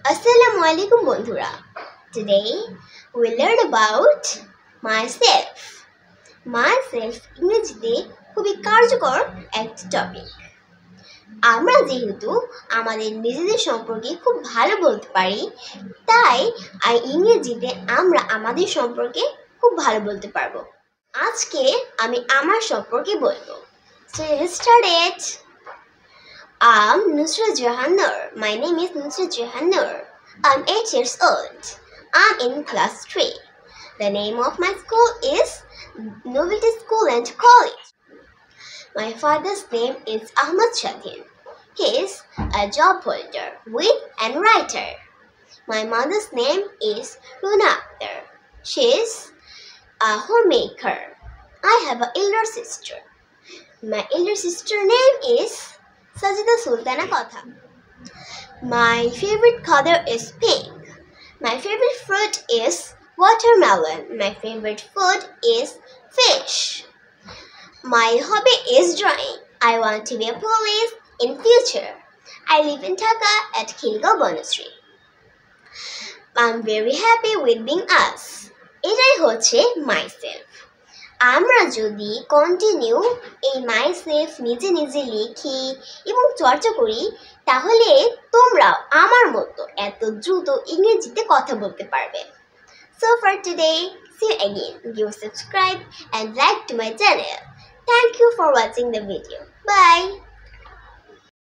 Assalamu alaikum bondhura. Today we learn about myself. Myself ইংরেজিতে খুবই কার্যকর একটা টপিক। আমরা যেহেতু আমাদের নিজেদের সম্পর্কে খুব ভালো বলতে পারি, তাই ইংরেজিতে আমরা আমাদের সম্পর্কে খুব ভালো বলতে পারবো। আজকে আমি আমার সম্পর্কে বলবো। So let's start it. I'm Nusrat Jahan Noor. My name is Nusrat Jahan Noor. I'm 8 years old. I'm in class 3. The name of my school is Novelty School and College. My father's name is Ahmad Shadin. He is a job holder and writer. My mother's name is Runa Akhtar. She is a homemaker. I have an elder sister. My elder sister's name is Sajida Sultana Kotha. My favorite color is pink. My favorite fruit is watermelon. My favorite food is fish. My hobby is drawing. I want to be a police in future. I live in Dhaka at Khilgaon Bonusri. I'm very happy with being us. এটাই হচ্ছে myself. আমরা যদি continue এই myself নিজে নিজে লিখি এবং চর্চা করি, তাহলে তোমরাও আমার মতো এত দ্রুত ইংরেজিতে কথা বলতে পারবে। So for today, see you again. Give subscribe and like to my channel. Thank you for watching the video. Bye.